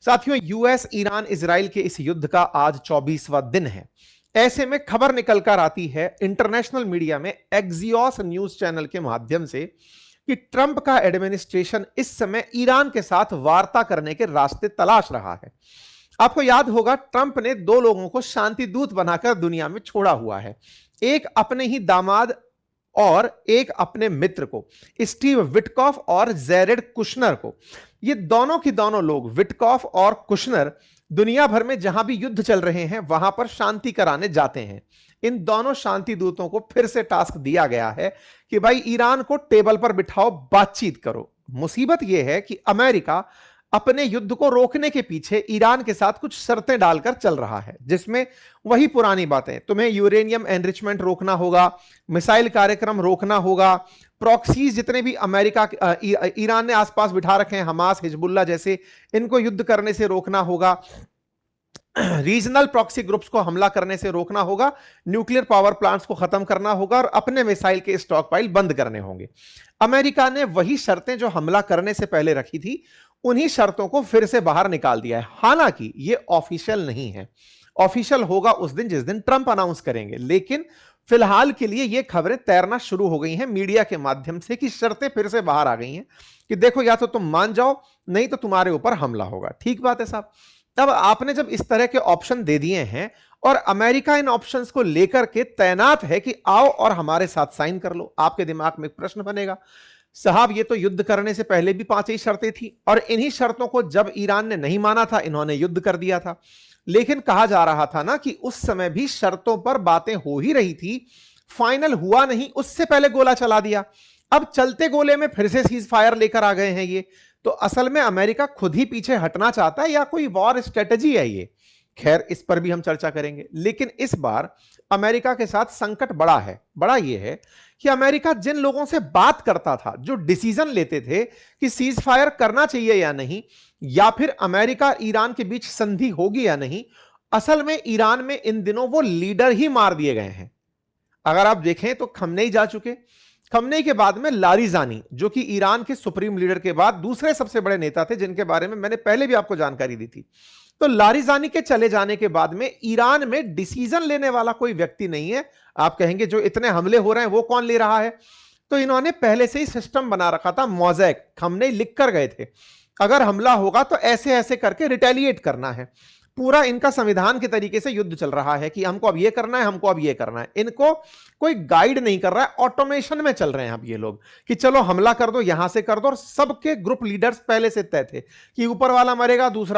साथियों, US Iran Israel के इस युद्ध का आज 24वां दिन है। ऐसे में खबर निकल कर आती है इंटरनेशनल मीडिया में एक्सियोस न्यूज चैनल के माध्यम से कि ट्रंप का एडमिनिस्ट्रेशन इस समय ईरान के साथ वार्ता करने के रास्ते तलाश रहा है। आपको याद होगा, ट्रंप ने दो लोगों को शांति दूत बनाकर दुनिया में छोड़ा हुआ है, एक अपने ही दामाद और एक अपने मित्र को, स्टीव विटकॉफ और जेरेड कुशनर को। ये दोनों की दोनों लोग, विटकॉफ और कुशनर, दुनिया भर में जहां भी युद्ध चल रहे हैं वहां पर शांति कराने जाते हैं। इन दोनों शांति दूतों को फिर से टास्क दिया गया है कि भाई ईरान को टेबल पर बिठाओ, बातचीत करो। मुसीबत यह है कि अमेरिका अपने युद्ध को रोकने के पीछे ईरान के साथ कुछ शर्तें डालकर चल रहा है, जिसमें वही पुरानी बातें, तुम्हें यूरेनियम एनरिचमेंट रोकना होगा, मिसाइल कार्यक्रम रोकना होगा, प्रॉक्सीज जितने भी अमेरिका ईरान ने आसपास बिठा रखे हैं, हमास, हिजबुल्ला जैसे, इनको युद्ध करने से रोकना होगा, रीजनल प्रॉक्सी ग्रुप्स को हमला करने से रोकना होगा, न्यूक्लियर पावर प्लांट्स को खत्म करना होगा और अपने मिसाइल के स्टॉक पाइल बंद करने होंगे। अमेरिका ने वही शर्तें जो हमला करने से पहले रखी थी, उन्हीं शर्तों को फिर से बाहर निकाल दिया है। हालांकि यह ऑफिशियल नहीं है, ऑफिशियल होगा उस दिन जिस दिन ट्रंप अनाउंस करेंगे, लेकिन फिलहाल के लिए यह खबरें तैरना शुरू हो गई हैं मीडिया के माध्यम से कि शर्तें फिर से बाहर आ गई हैं कि देखो, या तो तुम मान जाओ, नहीं तो तुम्हारे ऊपर हमला होगा। ठीक बात है साहब। तब आपने जब इस तरह के ऑप्शन दे दिए हैं और अमेरिका इन ऑप्शंस को लेकर के तैनात है कि आओ और हमारे साथ साइन कर लो, आपके दिमाग में एक प्रश्न बनेगा, साहब ये तो युद्ध करने से पहले भी 5 ही शर्तें थी और इन्हीं शर्तों को जब ईरान ने नहीं माना था, इन्होंने युद्ध कर दिया था। लेकिन कहा जा रहा था ना कि उस समय भी शर्तों पर बातें हो ही रही थी, फाइनल हुआ नहीं, उससे पहले गोला चला दिया। अब चलते गोले में फिर से सीज फायर लेकर आ गए हैं ये। तो असल में अमेरिका खुद ही पीछे हटना चाहता है या कोई वॉर स्ट्रेटजी है ये? खैर, इस पर भी हम चर्चा करेंगे। लेकिन इस बार अमेरिका के साथ संकट बड़ा है। बड़ा यह है कि अमेरिका जिन लोगों से बात करता था, जो डिसीजन लेते थे कि सीज फायर करना चाहिए या नहीं, या फिर अमेरिका ईरान के बीच संधि होगी या नहीं, असल में ईरान में इन दिनों वो लीडर ही मार दिए गए हैं। अगर आप देखें तो खमनेई जा चुके, खमनेई के बाद में लारिजानी, जो कि ईरान के सुप्रीम लीडर के बाद दूसरे सबसे बड़े नेता थे, जिनके बारे में मैंने पहले भी आपको जानकारी दी थी। तो लारिजानी के चले जाने के बाद में ईरान में डिसीजन लेने वाला कोई व्यक्ति नहीं है। आप कहेंगे जो इतने हमले हो रहे हैं वो कौन ले रहा है? तो इन्होंने पहले से ही सिस्टम बना रखा था, मोज़ेक। खमनेई लिख कर गए थे, अगर हमला होगा तो ऐसे ऐसे करके रिटेलिएट करना है। पूरा इनका संविधान के तरीके से युद्ध चल रहा है कि हमको अब ये करना है, हमको अब ये करना है। इनको कोई गाइड नहीं कर रहा है, ऑटोमेशन में चल रहे हैं अब ये लोग कि चलो हमला कर दो, यहां से कर दो। और सबके ग्रुप लीडर्स पहले से तय थे कि ऊपर वाला मरेगा, दूसरा